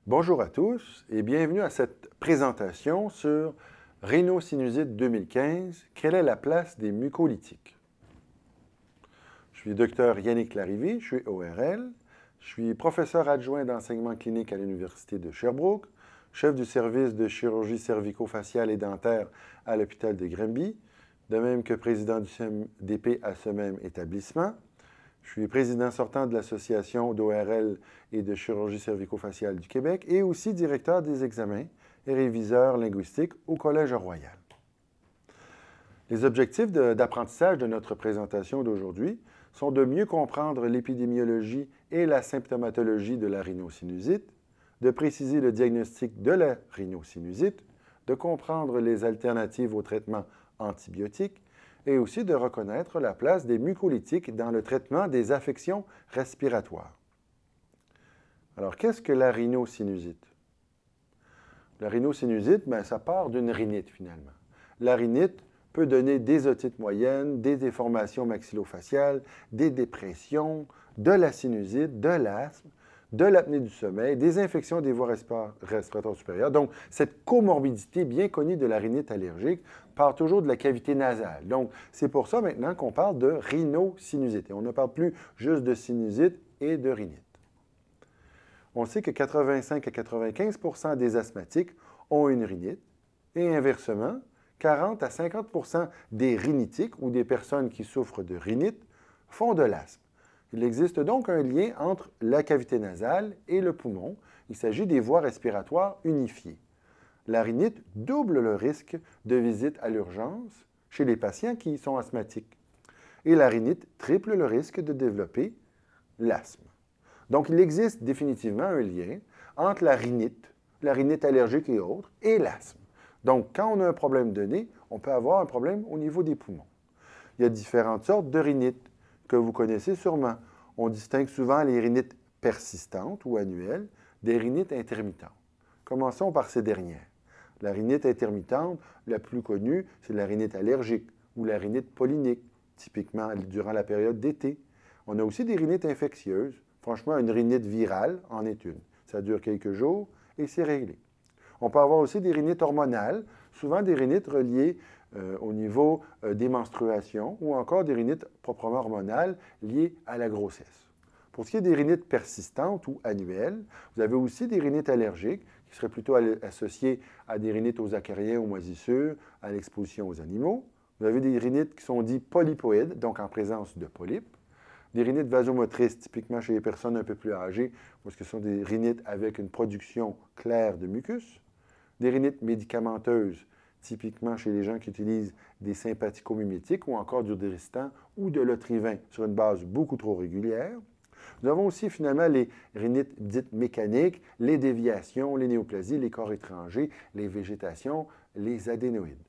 Bonjour à tous et bienvenue à cette présentation sur Rhinosinusites 2015, quelle est la place des mucolytiques? Je suis Dr Yannick Larivie, je suis ORL, je suis professeur adjoint d'enseignement clinique à l'Université de Sherbrooke, chef du service de chirurgie cervico-faciale et dentaire à l'hôpital de Granby, de même que président du CMDP à ce même établissement. Je suis président sortant de l'Association d'ORL et de chirurgie cervico-faciale du Québec et aussi directeur des examens et réviseur linguistique au Collège Royal. Les objectifs d'apprentissage de notre présentation d'aujourd'hui sont de mieux comprendre l'épidémiologie et la symptomatologie de la rhinosinusite, de préciser le diagnostic de la rhinosinusite, de comprendre les alternatives au traitement antibiotique, et aussi de reconnaître la place des mucolytiques dans le traitement des affections respiratoires. Alors, qu'est-ce que la rhinosinusite? La rhinosinusite, ça part d'une rhinite finalement. La rhinite peut donner des otites moyennes, des déformations maxillofaciales, des dépressions, de la sinusite, de l'asthme, de l'apnée du sommeil, des infections des voies respiratoires supérieures. Donc, cette comorbidité bien connue de la rhinite allergique part toujours de la cavité nasale. Donc, c'est pour ça maintenant qu'on parle de rhinosinusite. Et on ne parle plus juste de sinusite et de rhinite. On sait que 85 à 95 % des asthmatiques ont une rhinite et inversement, 40 à 50 % des rhinitiques ou des personnes qui souffrent de rhinite font de l'asthme. Il existe donc un lien entre la cavité nasale et le poumon. Il s'agit des voies respiratoires unifiées. La rhinite double le risque de visite à l'urgence chez les patients qui sont asthmatiques. Et la rhinite triple le risque de développer l'asthme. Donc, il existe définitivement un lien entre la rhinite allergique et autres, et l'asthme. Donc, quand on a un problème de nez, on peut avoir un problème au niveau des poumons. Il y a différentes sortes de rhinites que vous connaissez sûrement. On distingue souvent les rhinites persistantes ou annuelles des rhinites intermittentes. Commençons par ces dernières. La rhinite intermittente, la plus connue, c'est la rhinite allergique ou la rhinite pollinique, typiquement durant la période d'été. On a aussi des rhinites infectieuses. Franchement, une rhinite virale en est une. Ça dure quelques jours et c'est réglé. On peut avoir aussi des rhinites hormonales, souvent des rhinites reliées au niveau des menstruations ou encore des rhinites proprement hormonales liées à la grossesse. Pour ce qui est des rhinites persistantes ou annuelles, vous avez aussi des rhinites allergiques qui seraient plutôt associées à des rhinites aux acariens, aux moisissures, à l'exposition aux animaux. Vous avez des rhinites qui sont dites polypoïdes, donc en présence de polypes. Des rhinites vasomotrices, typiquement chez les personnes un peu plus âgées, parce que ce sont des rhinites avec une production claire de mucus. Des rhinites médicamenteuses, typiquement chez les gens qui utilisent des sympathicomimétiques ou encore du Dristan ou de l'Otrivin sur une base beaucoup trop régulière. Nous avons aussi finalement les rhinites dites mécaniques, les déviations, les néoplasies, les corps étrangers, les végétations, les adénoïdes.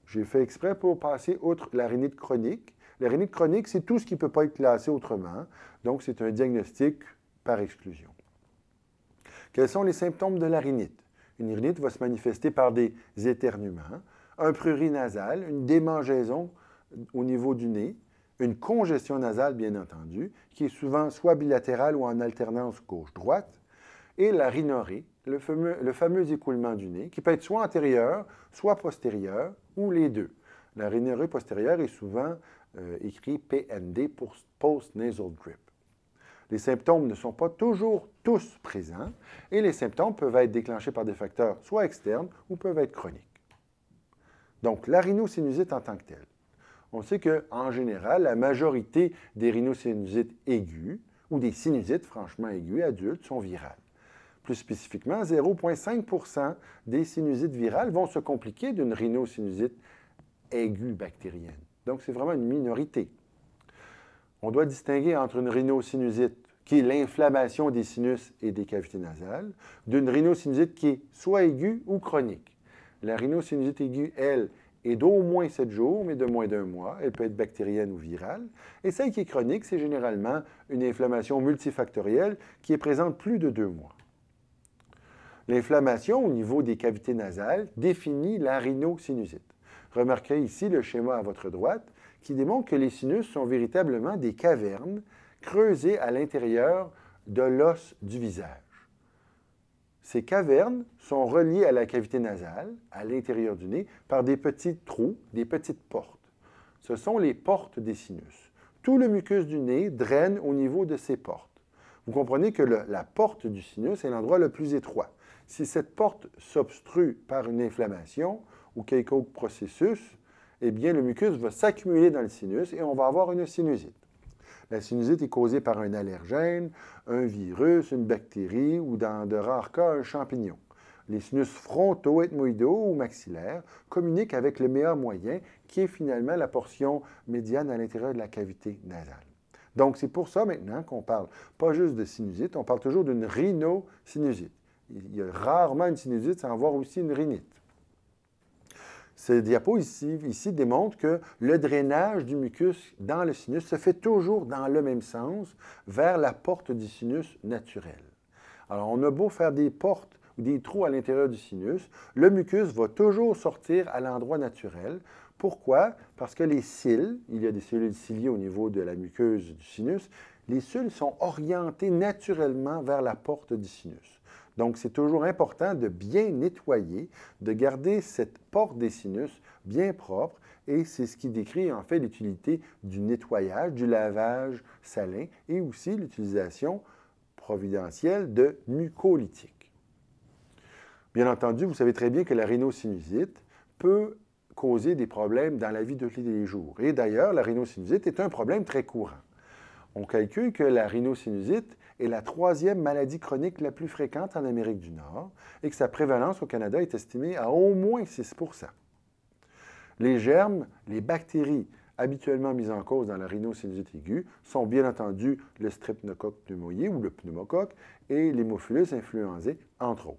J'ai fait exprès pour passer outre la rhinite chronique. La rhinite chronique, c'est tout ce qui ne peut pas être classé autrement. Donc, c'est un diagnostic par exclusion. Quels sont les symptômes de la rhinite? Une rhinite va se manifester par des éternuements, un prurit nasal, une démangeaison au niveau du nez, une congestion nasale, bien entendu, qui est souvent soit bilatérale ou en alternance gauche-droite, et la rhinorrhée, le fameux écoulement du nez, qui peut être soit antérieur, soit postérieur, ou les deux. La rhinorrhée postérieure est souvent écrit PND pour Post-Nasal Drip. Les symptômes ne sont pas toujours tous présents et les symptômes peuvent être déclenchés par des facteurs soit externes ou peuvent être chroniques. Donc, la rhinosinusites en tant que telle. On sait qu'en général, la majorité des rhinosinusites aiguës ou des sinusites franchement aiguës adultes sont virales. Plus spécifiquement, 0,5 % des sinusites virales vont se compliquer d'une rhinosinusite aiguë bactérienne. Donc, c'est vraiment une minorité. On doit distinguer entre une rhinosinusite, qui est l'inflammation des sinus et des cavités nasales, d'une rhinosinusite qui est soit aiguë ou chronique. La rhinosinusite aiguë, elle, est d'au moins 7 jours, mais de moins d'1 mois. Elle peut être bactérienne ou virale. Et celle qui est chronique, c'est généralement une inflammation multifactorielle qui est présente plus de 2 mois. L'inflammation au niveau des cavités nasales définit la rhinosinusite. Remarquez ici le schéma à votre droite qui démontre que les sinus sont véritablement des cavernes creusées à l'intérieur de l'os du visage. Ces cavernes sont reliées à la cavité nasale, à l'intérieur du nez, par des petits trous, des petites portes. Ce sont les portes des sinus. Tout le mucus du nez draine au niveau de ces portes. Vous comprenez que la porte du sinus est l'endroit le plus étroit. Si cette porte s'obstrue par une inflammation ou quelque autre processus, eh bien, le mucus va s'accumuler dans le sinus et on va avoir une sinusite. La sinusite est causée par un allergène, un virus, une bactérie ou, dans de rares cas, un champignon. Les sinus frontaux, ethmoïdaux ou maxillaires communiquent avec le meilleur moyen, qui est finalement la portion médiane à l'intérieur de la cavité nasale. Donc, c'est pour ça maintenant qu'on parle pas juste de sinusite, on parle toujours d'une rhinosinusite. Il y a rarement une sinusite sans avoir aussi une rhinite. Ce diapo ici démontre que le drainage du mucus dans le sinus se fait toujours dans le même sens, vers la porte du sinus naturel. Alors, on a beau faire des portes ou des trous à l'intérieur du sinus, le mucus va toujours sortir à l'endroit naturel. Pourquoi? Parce que les cils, il y a des cellules ciliées au niveau de la muqueuse du sinus, les cils sont orientés naturellement vers la porte du sinus. Donc, c'est toujours important de bien nettoyer, de garder cette porte des sinus bien propre, et c'est ce qui décrit en fait l'utilité du nettoyage, du lavage salin et aussi l'utilisation providentielle de mucolytiques. Bien entendu, vous savez très bien que la rhinosinusite peut causer des problèmes dans la vie de tous les jours. Et d'ailleurs, la rhinosinusite est un problème très courant. On calcule que la rhinosinusite est la 3e maladie chronique la plus fréquente en Amérique du Nord et que sa prévalence au Canada est estimée à au moins 6 %. Les germes, les bactéries habituellement mises en cause dans la rhinosinusite aiguë sont bien entendu le streptocoque pneumoïde ou le pneumocoque et l'hémophilus influenzae, entre autres.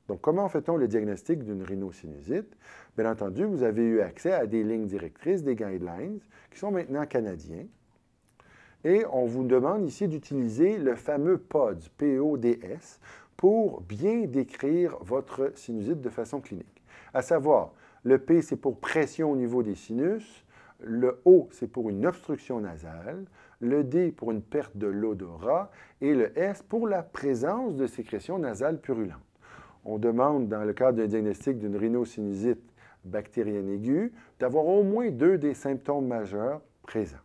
Donc, comment fait-on le diagnostic d'une rhinosinusite? Bien entendu, vous avez eu accès à des lignes directrices, des guidelines, qui sont maintenant canadiens. Et on vous demande ici d'utiliser le fameux PODS, P-O-D-S, pour bien décrire votre sinusite de façon clinique. À savoir, le P, c'est pour pression au niveau des sinus, le O, c'est pour une obstruction nasale, le D pour une perte de l'odorat et le S pour la présence de sécrétions nasales purulentes. On demande, dans le cadre d'un diagnostic d'une rhinosinusite bactérienne aiguë, d'avoir au moins 2 des symptômes majeurs présents.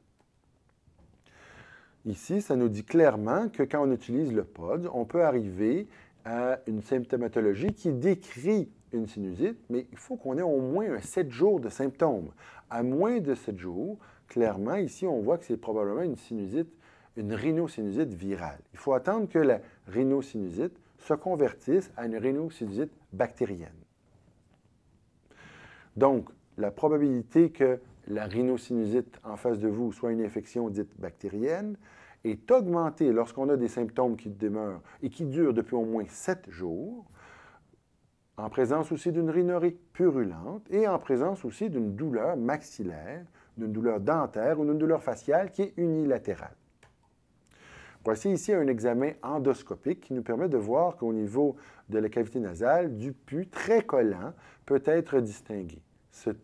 Ici, ça nous dit clairement que quand on utilise le PODS, on peut arriver à une symptomatologie qui décrit une sinusite, mais il faut qu'on ait au moins 7 jours de symptômes. À moins de 7 jours, clairement, ici, on voit que c'est probablement une sinusite, une rhinosinusite virale. Il faut attendre que la rhinosinusite se convertisse à une rhinosinusite bactérienne. Donc, la probabilité que la rhinosinusite en face de vous soit une infection dite bactérienne est augmentée lorsqu'on a des symptômes qui demeurent et qui durent depuis au moins 7 jours, en présence aussi d'une rhinorrhée purulente et en présence aussi d'une douleur maxillaire, d'une douleur dentaire ou d'une douleur faciale qui est unilatérale. Voici ici un examen endoscopique qui nous permet de voir qu'au niveau de la cavité nasale, du pus très collant peut être distingué. Cette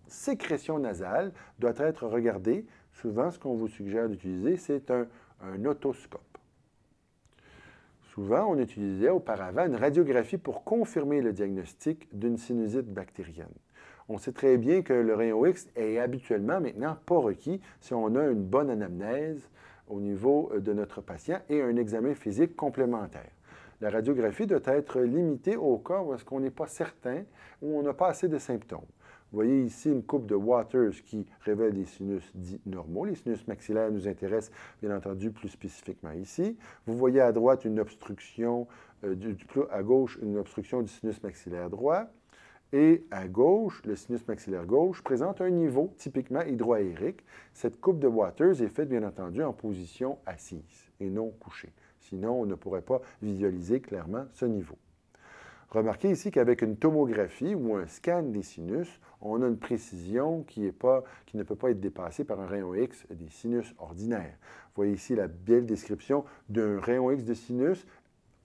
sécrétion nasale doit être regardée. Souvent, ce qu'on vous suggère d'utiliser, c'est un otoscope. Souvent, on utilisait auparavant une radiographie pour confirmer le diagnostic d'une sinusite bactérienne. On sait très bien que le rayon X est habituellement maintenant pas requis si on a une bonne anamnèse au niveau de notre patient et un examen physique complémentaire. La radiographie doit être limitée au cas où est-ce qu'on n'est pas certain, où on n'a pas assez de symptômes. Vous voyez ici une coupe de Waters qui révèle des sinus dits normaux. Les sinus maxillaires nous intéressent, bien entendu, plus spécifiquement ici. Vous voyez à droite une obstruction, à gauche, une obstruction du sinus maxillaire droit. Et à gauche, le sinus maxillaire gauche présente un niveau typiquement hydroaérique. Cette coupe de Waters est faite, bien entendu, en position assise et non couchée. Sinon, on ne pourrait pas visualiser clairement ce niveau. Remarquez ici qu'avec une tomographie ou un scan des sinus, on a une précision qui ne peut pas être dépassée par un rayon X des sinus ordinaires. Vous voyez ici la belle description d'un rayon X de sinus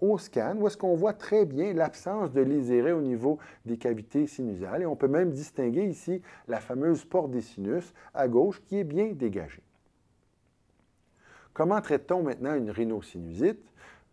au scan, où est-ce qu'on voit très bien l'absence de liséré au niveau des cavités sinusales. Et on peut même distinguer ici la fameuse porte des sinus à gauche qui est bien dégagée. Comment traite-t-on maintenant une rhinosinusite?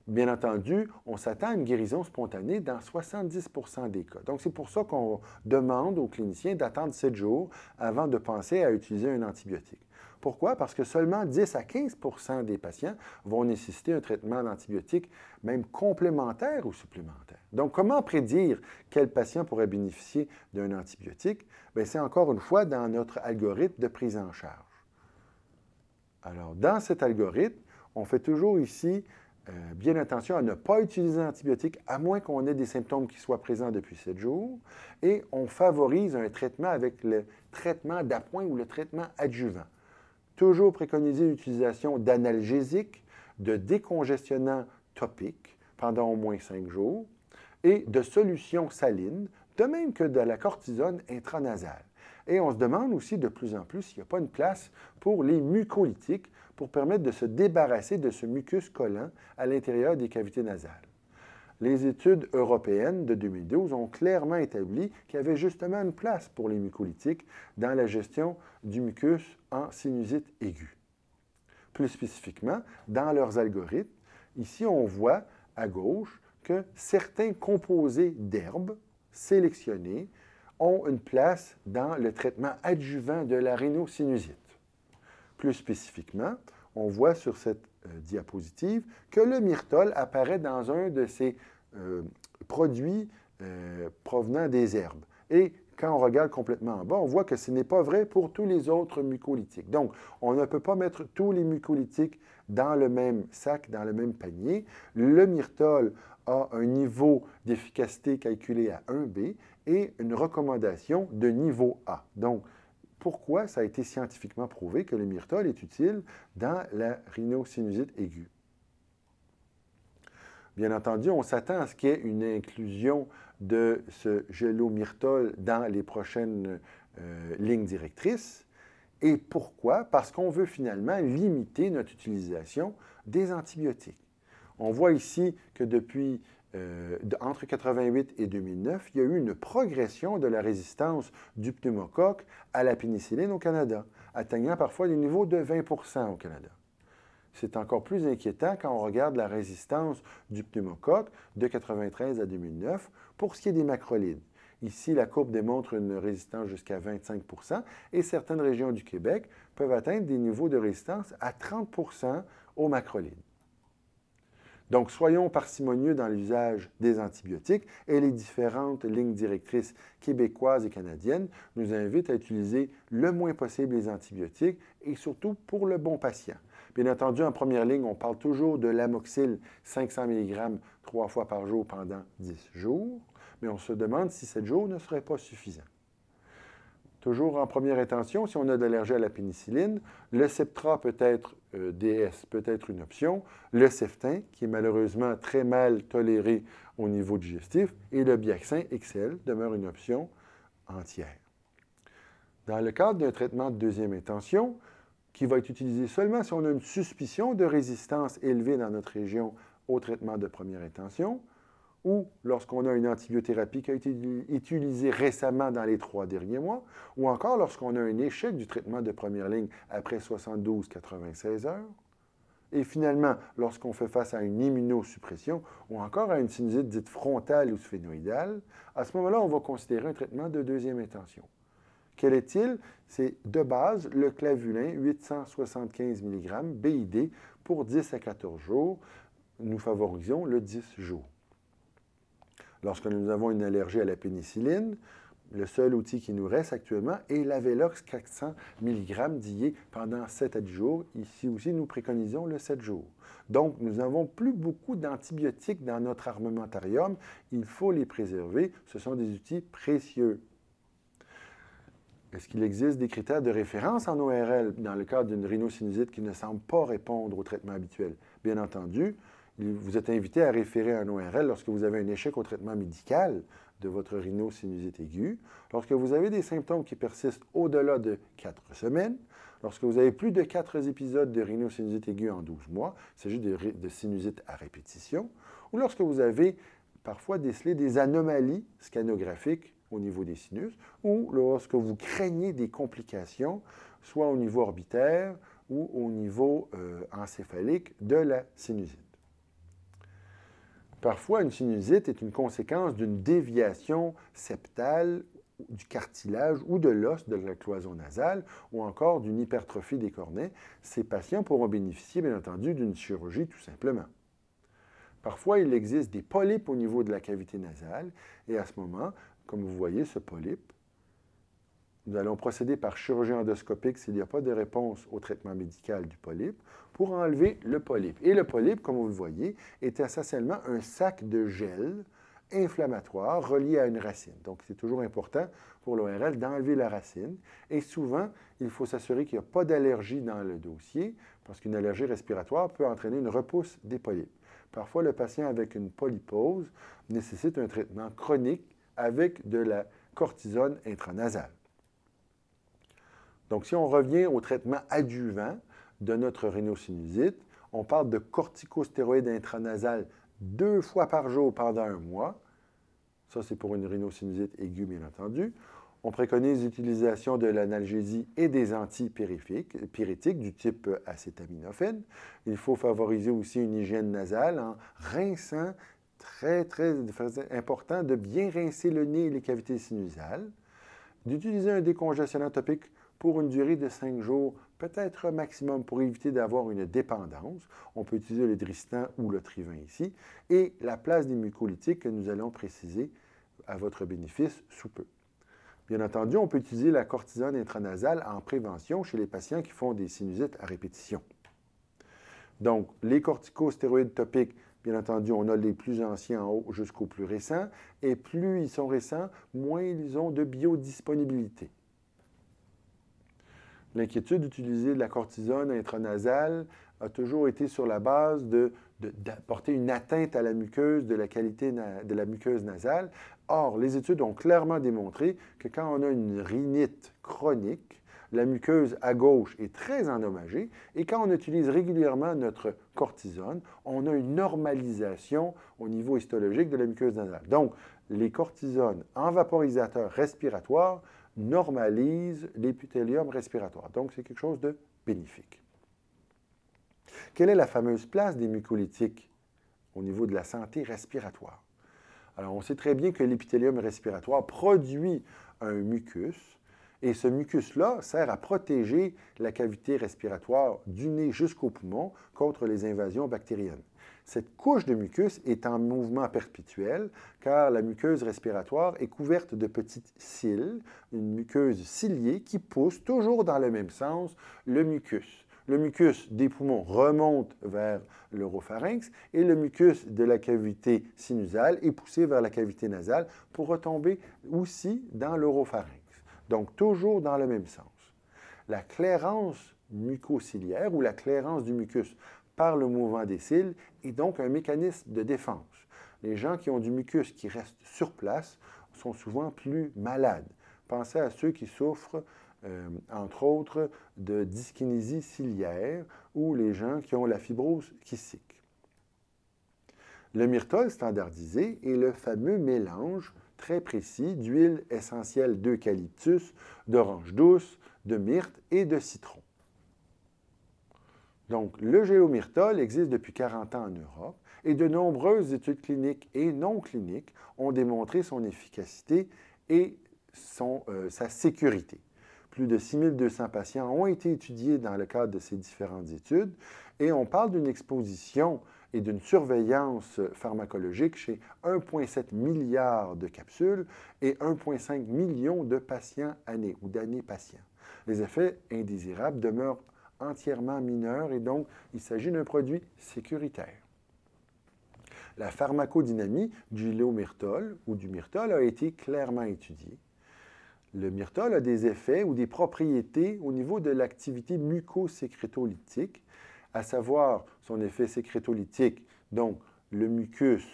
bien entendu, on s'attend à une guérison spontanée dans 70 des cas. Donc, c'est pour ça qu'on demande aux cliniciens d'attendre 7 jours avant de penser à utiliser un antibiotique. Pourquoi? Parce que seulement 10 à 15 des patients vont nécessiter un traitement d'antibiotique, même complémentaire ou supplémentaire. Donc, comment prédire quel patient pourrait bénéficier d'un antibiotique? Bien, c'est encore une fois dans notre algorithme de prise en charge. Alors, dans cet algorithme, on fait toujours ici bien attention à ne pas utiliser l'antibiotique à moins qu'on ait des symptômes qui soient présents depuis 7 jours et on favorise un traitement avec le traitement d'appoint ou le traitement adjuvant. Toujours préconiser l'utilisation d'analgésiques, de décongestionnants topiques pendant au moins 5 jours et de solutions salines, de même que de la cortisone intranasale. Et on se demande aussi de plus en plus s'il n'y a pas une place pour les mucolytiques pour permettre de se débarrasser de ce mucus collant à l'intérieur des cavités nasales. Les études européennes de 2012 ont clairement établi qu'il y avait justement une place pour les mucolytiques dans la gestion du mucus en sinusite aiguë. Plus spécifiquement, dans leurs algorithmes, ici on voit à gauche que certains composés d'herbes sélectionnés ont une place dans le traitement adjuvant de la rhinosinusiite. Plus spécifiquement, on voit sur cette diapositive que le myrtole apparaît dans un de ces produits provenant des herbes. Et quand on regarde complètement en bas, on voit que ce n'est pas vrai pour tous les autres mucolytiques. Donc, on ne peut pas mettre tous les mucolytiques dans le même sac, dans le même panier. Le myrtole a un niveau d'efficacité calculé à 1B et une recommandation de niveau A. Donc, pourquoi ça a été scientifiquement prouvé que le myrtole est utile dans la rhinosinusite aiguë? Bien entendu, on s'attend à ce qu'il y ait une inclusion de ce gélomyrtole dans les prochaines lignes directrices. Et pourquoi? Parce qu'on veut finalement limiter notre utilisation des antibiotiques. On voit ici que depuis entre 1988 et 2009, il y a eu une progression de la résistance du pneumocoque à la pénicilline au Canada, atteignant parfois des niveaux de 20 au Canada. C'est encore plus inquiétant quand on regarde la résistance du pneumocoque de 1993 à 2009 pour ce qui est des macrolides. Ici, la courbe démontre une résistance jusqu'à 25 et certaines régions du Québec peuvent atteindre des niveaux de résistance à 30 aux macrolides. Donc, soyons parcimonieux dans l'usage des antibiotiques et les différentes lignes directrices québécoises et canadiennes nous invitent à utiliser le moins possible les antibiotiques et surtout pour le bon patient. Bien entendu, en première ligne, on parle toujours de l'amoxyl 500 mg 3 fois par jour pendant 10 jours, mais on se demande si 7 jours ne serait pas suffisant. Toujours en première intention, si on a d'allergie à la pénicilline, le Septra DS peut être une option, le Ceftin, qui est malheureusement très mal toléré au niveau digestif, et le Biaxin XL demeure une option entière. Dans le cadre d'un traitement de deuxième intention, qui va être utilisé seulement si on a une suspicion de résistance élevée dans notre région au traitement de première intention, ou lorsqu'on a une antibiothérapie qui a été utilisée récemment dans les 3 derniers mois, ou encore lorsqu'on a un échec du traitement de première ligne après 72-96 heures, et finalement, lorsqu'on fait face à une immunosuppression, ou encore à une sinusite dite frontale ou sphénoïdale, à ce moment-là, on va considérer un traitement de deuxième intention. Quel est-il? C'est de base le clavulin 875 mg BID pour 10 à 14 jours. Nous favorisons le 10 jours. Lorsque nous avons une allergie à la pénicilline, le seul outil qui nous reste actuellement est l'Avelox 400 mg d'IA pendant 7 à 10 jours. Ici aussi, nous préconisons le 7 jours. Donc, nous n'avons plus beaucoup d'antibiotiques dans notre armamentarium. Il faut les préserver. Ce sont des outils précieux. Est-ce qu'il existe des critères de référence en ORL dans le cadre d'une rhinosinusite qui ne semble pas répondre au traitement habituel? Bien entendu, vous êtes invité à référer un ORL lorsque vous avez un échec au traitement médical de votre rhinosinusite aiguë, lorsque vous avez des symptômes qui persistent au-delà de 4 semaines, lorsque vous avez plus de 4 épisodes de rhinosinusite aiguë en 12 mois, il s'agit de sinusite à répétition, ou lorsque vous avez parfois décelé des anomalies scanographiques au niveau des sinus, ou lorsque vous craignez des complications, soit au niveau orbitaire ou au niveau encéphalique de la sinusite. Parfois, une sinusite est une conséquence d'une déviation septale du cartilage ou de l'os de la cloison nasale ou encore d'une hypertrophie des cornets. Ces patients pourront bénéficier, bien entendu, d'une chirurgie tout simplement. Parfois, il existe des polypes au niveau de la cavité nasale et à ce moment, comme vous voyez, ce polype, nous allons procéder par chirurgie endoscopique s'il n'y a pas de réponse au traitement médical du polype pour enlever le polype. Et le polype, comme vous le voyez, est essentiellement un sac de gel inflammatoire relié à une racine. Donc, c'est toujours important pour l'ORL d'enlever la racine. Et souvent, il faut s'assurer qu'il n'y a pas d'allergie dans le dossier parce qu'une allergie respiratoire peut entraîner une repousse des polypes. Parfois, le patient avec une polypose nécessite un traitement chronique avec de la cortisone intranasale. Donc, si on revient au traitement adjuvant de notre rhinosinusite, on parle de corticostéroïdes intranasales 2 fois par jour pendant 1 mois. Ça, c'est pour une rhinosinusite aiguë, bien entendu. On préconise l'utilisation de l'analgésie et des antipyrétiques du type acétaminophène. Il faut favoriser aussi une hygiène nasale en rinçant, très important, de bien rincer le nez et les cavités sinusales, d'utiliser un décongestionnant topique pour une durée de 5 jours, peut-être maximum, pour éviter d'avoir une dépendance. On peut utiliser le Dristan ou le Trivin ici, et la place des mucolytiques que nous allons préciser à votre bénéfice sous peu. Bien entendu, on peut utiliser la cortisone intranasale en prévention chez les patients qui font des sinusites à répétition. Donc, les corticostéroïdes topiques, bien entendu, on a les plus anciens en haut jusqu'aux plus récents, et plus ils sont récents, moins ils ont de biodisponibilité. L'inquiétude d'utiliser de la cortisone intranasale a toujours été sur la base d'apporter une atteinte à la muqueuse de la qualité de la muqueuse nasale. Or, les études ont clairement démontré que quand on a une rhinite chronique, la muqueuse à gauche est très endommagée et quand on utilise régulièrement notre cortisone, on a une normalisation au niveau histologique de la muqueuse nasale. Donc, les cortisones en vaporisateur respiratoire normalise l'épithélium respiratoire. Donc, c'est quelque chose de bénéfique. Quelle est la fameuse place des mucolytiques au niveau de la santé respiratoire? Alors, on sait très bien que l'épithélium respiratoire produit un mucus, et ce mucus-là sert à protéger la cavité respiratoire du nez jusqu'au poumon contre les invasions bactériennes. Cette couche de mucus est en mouvement perpétuel car la muqueuse respiratoire est couverte de petites cils, une muqueuse ciliée qui pousse toujours dans le même sens le mucus. Le mucus des poumons remonte vers l'oropharynx et le mucus de la cavité sinusale est poussé vers la cavité nasale pour retomber aussi dans l'oropharynx. Donc, toujours dans le même sens. La clairance mucociliaire ou la clairance du mucus par le mouvement des cils est donc un mécanisme de défense. Les gens qui ont du mucus qui reste sur place sont souvent plus malades. Pensez à ceux qui souffrent, entre autres, de dyskinésie ciliaire ou les gens qui ont la fibrose kystique. Le myrtole standardisé est le fameux mélange très précis d'huile essentielle d'eucalyptus, d'orange douce, de myrte et de citron. Donc, le géomyrtole existe depuis 40 ans en Europe et de nombreuses études cliniques et non cliniques ont démontré son efficacité et sa sécurité. Plus de 6200 patients ont été étudiés dans le cadre de ces différentes études et on parle d'une exposition et d'une surveillance pharmacologique chez 1,7 milliard de capsules et 1,5 million de patients année ou d'années patients. Les effets indésirables demeurent entièrement mineurs et donc il s'agit d'un produit sécuritaire. La pharmacodynamie du géomyrtole ou du myrtole a été clairement étudiée. Le myrtole a des effets ou des propriétés au niveau de l'activité mucosécrétolytique, à savoir son effet sécrétolytique. Donc, le mucus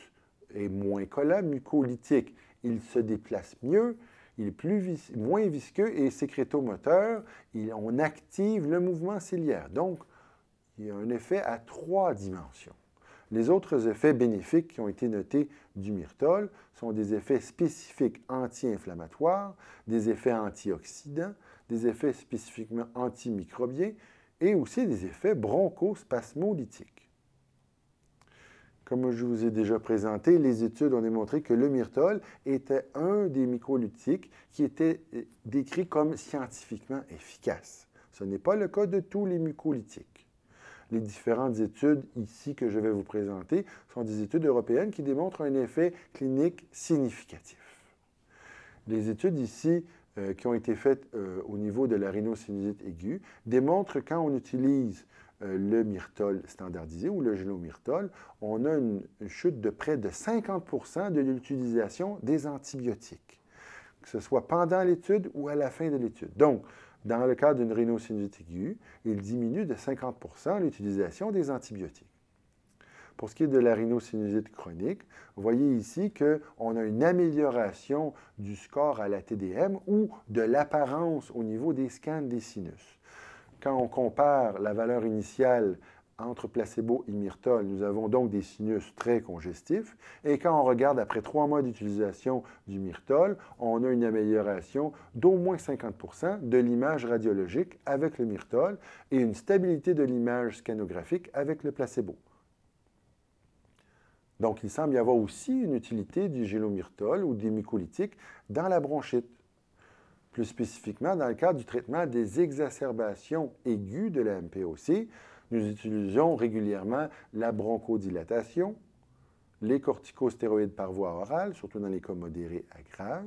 est moins collant, mucolytique, il se déplace mieux, il est moins visqueux et sécrétomoteur, on active le mouvement ciliaire. Donc, il y a un effet à 3 dimensions. Les autres effets bénéfiques qui ont été notés du myrtole sont des effets spécifiques anti-inflammatoires, des effets antioxydants, des effets spécifiquement antimicrobiens et aussi des effets bronchospasmolytiques. Comme je vous ai déjà présenté, les études ont démontré que le myrtole était un des mycolytiques qui était décrit comme scientifiquement efficace. Ce n'est pas le cas de tous les mycolytiques. Les différentes études ici que je vais vous présenter sont des études européennes qui démontrent un effet clinique significatif. Les études ici qui ont été faites au niveau de la rhinosinusites aiguë démontrent que quand on utilise le myrtole standardisé ou le gélomyrtol, on a une chute de près de 50 de l'utilisation des antibiotiques, que ce soit pendant l'étude ou à la fin de l'étude. Donc, dans le cas d'une rhinosinusite aiguë, il diminue de 50 l'utilisation des antibiotiques. Pour ce qui est de la rhinosinusite chronique, vous voyez ici qu'on a une amélioration du score à la TDM ou de l'apparence au niveau des scans des sinus. Quand on compare la valeur initiale entre placebo et myrtole, nous avons donc des sinus très congestifs. Et quand on regarde après 3 mois d'utilisation du myrtole, on a une amélioration d'au moins 50 de l'image radiologique avec le myrtole et une stabilité de l'image scanographique avec le placebo. Donc, il semble y avoir aussi une utilité du gélomyrtol ou des mycolytiques dans la bronchite. Plus spécifiquement, dans le cadre du traitement des exacerbations aiguës de la MPOC, nous utilisons régulièrement la bronchodilatation, les corticostéroïdes par voie orale, surtout dans les cas modérés à graves,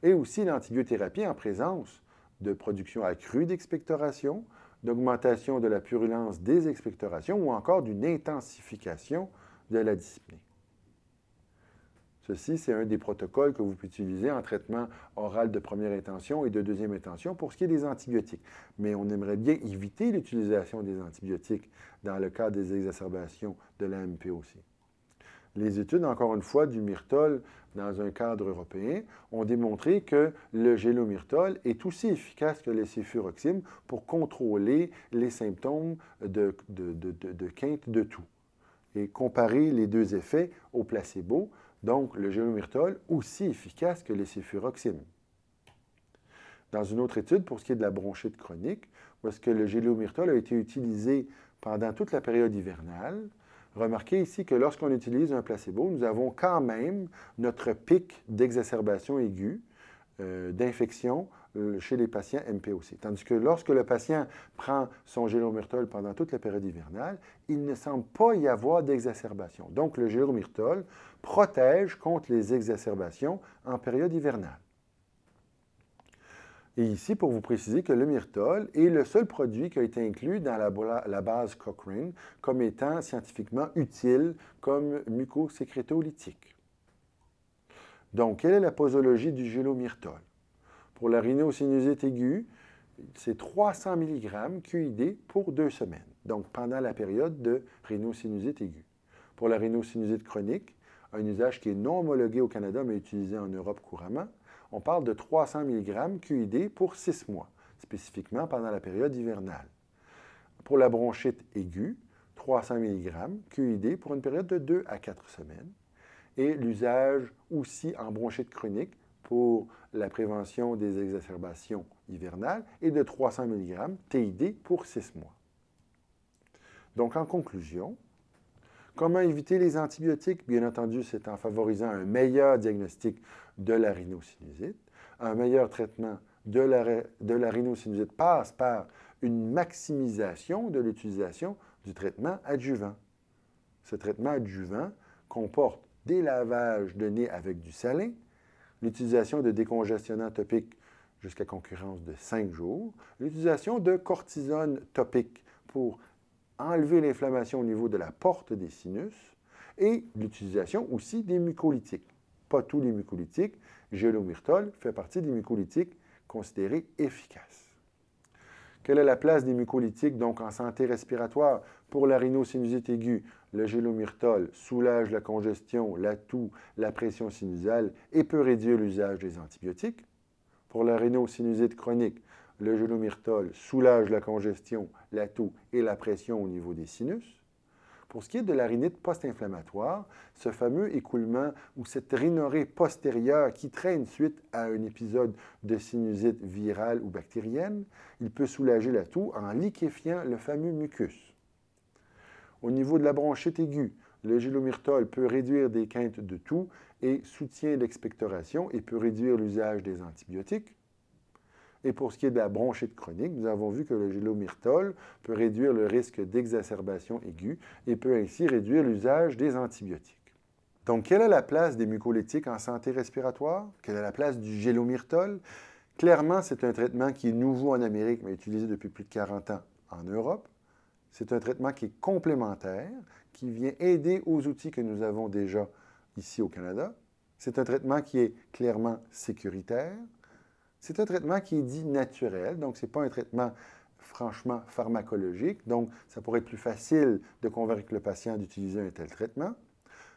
et aussi l'antibiothérapie en présence de production accrue d'expectoration, d'augmentation de la purulence des expectorations ou encore d'une intensification de la dyspnée. Ceci, c'est un des protocoles que vous pouvez utiliser en traitement oral de première intention et de deuxième intention pour ce qui est des antibiotiques. Mais on aimerait bien éviter l'utilisation des antibiotiques dans le cas des exacerbations de la MPOC. Les études, encore une fois, du myrtole dans un cadre européen ont démontré que le gélomyrtol est aussi efficace que le céfuroxime pour contrôler les symptômes de quinte de toux. Et comparer les deux effets au placebo, donc le gélomyrtol aussi efficace que le céfuroxime. Dans une autre étude, pour ce qui est de la bronchite chronique, où est-ce que le gélomyrtol a été utilisé pendant toute la période hivernale, remarquez ici que lorsqu'on utilise un placebo, nous avons quand même notre pic d'exacerbation aiguë, d'infection chez les patients MPOC. Tandis que lorsque le patient prend son gélomyrtol pendant toute la période hivernale, il ne semble pas y avoir d'exacerbation. Donc, le gélomyrtol protège contre les exacerbations en période hivernale. Et ici, pour vous préciser que le myrtole est le seul produit qui a été inclus dans la base Cochrane comme étant scientifiquement utile comme mucosécrétolytique. Donc, quelle est la posologie du gélomyrtol? Pour la rhinosinusite aiguë, c'est 300 mg QID pour 2 semaines, donc pendant la période de rhinosinusite aiguë. Pour la rhinosinusite chronique, un usage qui est non homologué au Canada mais utilisé en Europe couramment, on parle de 300 mg QID pour 6 mois, spécifiquement pendant la période hivernale. Pour la bronchite aiguë, 300 mg QID pour une période de 2 à 4 semaines. Et l'usage aussi en bronchite chronique pour la prévention des exacerbations hivernales et de 300 mg TID pour 6 mois. Donc, en conclusion, comment éviter les antibiotiques? Bien entendu, c'est en favorisant un meilleur diagnostic de la rhinosinusite. Un meilleur traitement de la rhinosinusite passe par une maximisation de l'utilisation du traitement adjuvant. Ce traitement adjuvant comporte des lavages de nez avec du salin, l'utilisation de décongestionnants topiques jusqu'à concurrence de 5 jours, l'utilisation de cortisone topique pour enlever l'inflammation au niveau de la porte des sinus et l'utilisation aussi des mucolytiques. Pas tous les mucolytiques, gélomyrtol fait partie des mucolytiques considérés efficaces. Quelle est la place des mucolytiques donc en santé respiratoire? Pour la rhinosinusite aiguë, le gélomyrtol soulage la congestion, la toux, la pression sinusale et peut réduire l'usage des antibiotiques. Pour la rhinosinusite chronique, le gélomyrtol soulage la congestion, la toux et la pression au niveau des sinus. Pour ce qui est de la rhinite post-inflammatoire, ce fameux écoulement ou cette rhinorrhée postérieure qui traîne suite à un épisode de sinusite virale ou bactérienne, il peut soulager la toux en liquéfiant le fameux mucus. Au niveau de la bronchite aiguë, Le gélomyrtol peut réduire des quintes de toux et soutient l'expectoration et peut réduire l'usage des antibiotiques. Et pour ce qui est de la bronchite chronique, nous avons vu que le gélomyrtol peut réduire le risque d'exacerbation aiguë et peut ainsi réduire l'usage des antibiotiques. Donc, quelle est la place des mucolytiques en santé respiratoire? Quelle est la place du gélomyrtol? Clairement, c'est un traitement qui est nouveau en Amérique, mais utilisé depuis plus de 40 ans en Europe. C'est un traitement qui est complémentaire, qui vient aider aux outils que nous avons déjà ici au Canada. C'est un traitement qui est clairement sécuritaire. C'est un traitement qui est dit naturel, donc ce n'est pas un traitement franchement pharmacologique, donc ça pourrait être plus facile de convaincre le patient d'utiliser un tel traitement.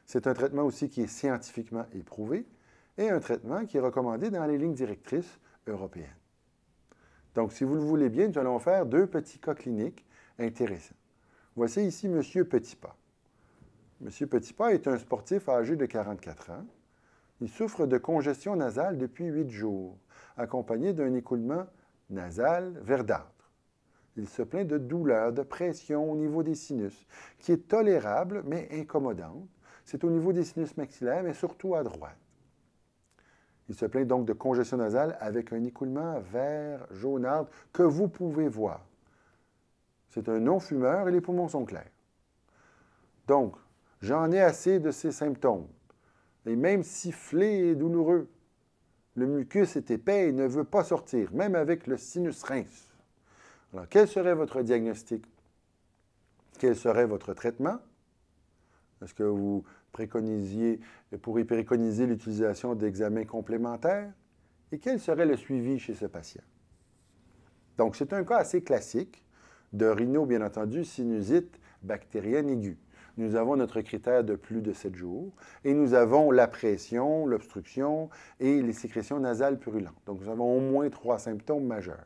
C'est un traitement aussi qui est scientifiquement éprouvé et un traitement qui est recommandé dans les lignes directrices européennes. Donc, si vous le voulez bien, nous allons faire 2 petits cas cliniques intéressants. Voici ici M. Petitpas. M. Petitpas est un sportif âgé de 44 ans. Il souffre de congestion nasale depuis 8 jours, accompagné d'un écoulement nasal verdâtre. Il se plaint de douleurs, de pression au niveau des sinus, qui est tolérable mais incommodante. C'est au niveau des sinus maxillaires, mais surtout à droite. Il se plaint donc de congestion nasale avec un écoulement vert jaunâtre que vous pouvez voir. C'est un non-fumeur et les poumons sont clairs. Donc, j'en ai assez de ces symptômes. Et même sifflé et douloureux. Le mucus est épais et ne veut pas sortir, même avec le sinus rince. Alors, quel serait votre diagnostic? Quel serait votre traitement? Est-ce que vous pourriez préconiser l'utilisation d'examens complémentaires? Et quel serait le suivi chez ce patient? Donc, c'est un cas assez classique de bien entendu, sinusite bactérienne aiguë. Nous avons notre critère de plus de 7 jours et nous avons la pression, l'obstruction et les sécrétions nasales purulentes. Donc, nous avons au moins 3 symptômes majeurs.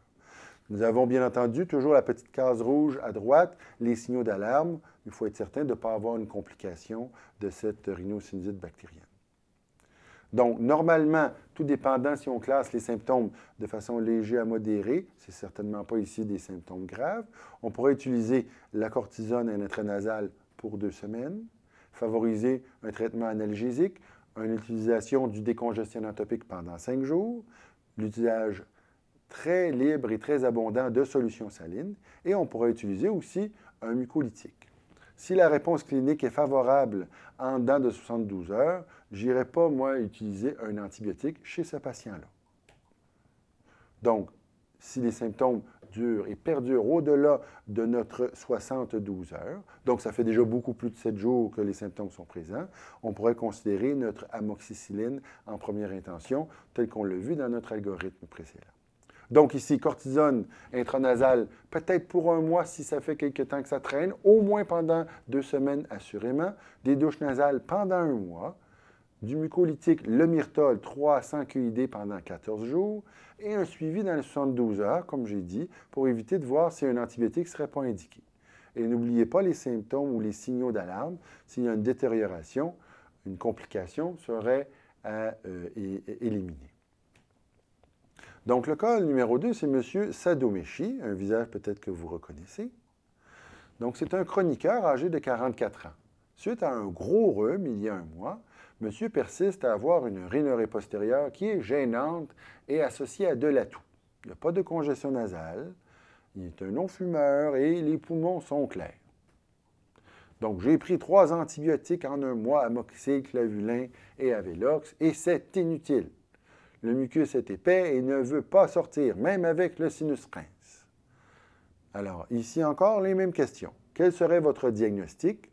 Nous avons bien entendu toujours la petite case rouge à droite, les signaux d'alarme. Il faut être certain de ne pas avoir une complication de cette rhinosinusite bactérienne. Donc, normalement, tout dépendant si on classe les symptômes de façon légère à modérée, c'est certainement pas ici des symptômes graves, on pourrait utiliser la cortisone intranasale pour 2 semaines, favoriser un traitement analgésique, une utilisation du décongestionnateur topique pendant 5 jours, l'utilisation très libre et très abondant de solutions salines, et on pourrait utiliser aussi un mucolytique. Si la réponse clinique est favorable en dedans de 72 heures, je n'irai pas, moi, utiliser un antibiotique chez ce patient-là. Donc, si les symptômes durent et perdurent au-delà de notre 72 heures, donc ça fait déjà beaucoup plus de 7 jours que les symptômes sont présents, on pourrait considérer notre amoxicilline en première intention, tel qu'on l'a vu dans notre algorithme précédent. Donc ici, cortisone intranasale, peut-être pour 1 mois si ça fait quelque temps que ça traîne, au moins pendant 2 semaines assurément, des douches nasales pendant 1 mois, du mucolytique, le myrtol, 3 à 100 QID pendant 14 jours, et un suivi dans les 72 heures, comme j'ai dit, pour éviter de voir si un antibiotique ne serait pas indiqué. Et n'oubliez pas les symptômes ou les signaux d'alarme. S'il y a une détérioration, une complication serait à éliminer. Donc, le cas numéro 2, c'est M. Sadomechi, un visage peut-être que vous reconnaissez. Donc, c'est un chroniqueur âgé de 44 ans. Suite à un gros rhume, il y a 1 mois, monsieur persiste à avoir une rhinorrhée postérieure qui est gênante et associée à de la toux. Il n'y a pas de congestion nasale, il est un non-fumeur et les poumons sont clairs. Donc, j'ai pris 3 antibiotiques en 1 mois, amoxicille, clavulin et Avelox, et c'est inutile. Le mucus est épais et ne veut pas sortir, même avec le sinus rince. Alors, ici encore, les mêmes questions. Quel serait votre diagnostic?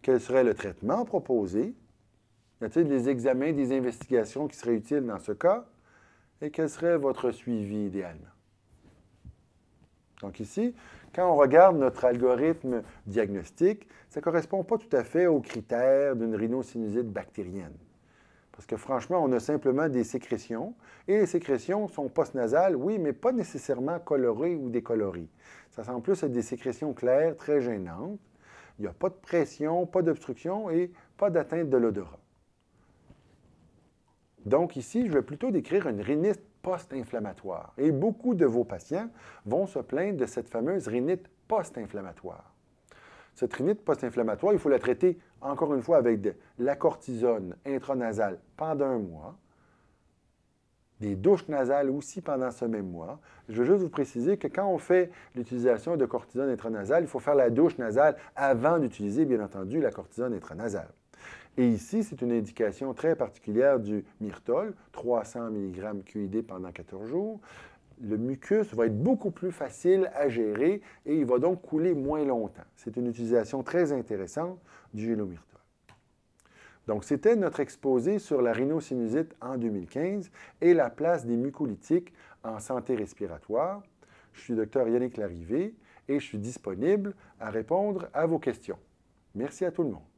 Quel serait le traitement proposé? Y a-t-il des examens, des investigations qui seraient utiles dans ce cas? Et quel serait votre suivi idéalement? Donc ici, quand on regarde notre algorithme diagnostique, ça ne correspond pas tout à fait aux critères d'une rhinosinusite bactérienne. Parce que franchement, on a simplement des sécrétions, et les sécrétions sont postnasales, oui, mais pas nécessairement colorées ou décolorées. Ça semble plus être des sécrétions claires, très gênantes. Il n'y a pas de pression, pas d'obstruction et pas d'atteinte de l'odorat. Donc ici, je vais plutôt décrire une rhinite post-inflammatoire. Et beaucoup de vos patients vont se plaindre de cette fameuse rhinite post-inflammatoire. Cette rhinite post-inflammatoire, il faut la traiter, encore une fois, avec de la cortisone intranasale pendant 1 mois, des douches nasales aussi pendant ce même mois. Je veux juste vous préciser que quand on fait l'utilisation de cortisone intranasale, il faut faire la douche nasale avant d'utiliser, bien entendu, la cortisone intranasale. Et ici, c'est une indication très particulière du myrtol, 300 mg QID pendant 14 jours. Le mucus va être beaucoup plus facile à gérer et il va donc couler moins longtemps. C'est une utilisation très intéressante du génomyrtol. Donc, c'était notre exposé sur la rhinosinusite en 2015 et la place des mucolytiques en santé respiratoire. Je suis Dr Yannick Larrivé et je suis disponible à répondre à vos questions. Merci à tout le monde.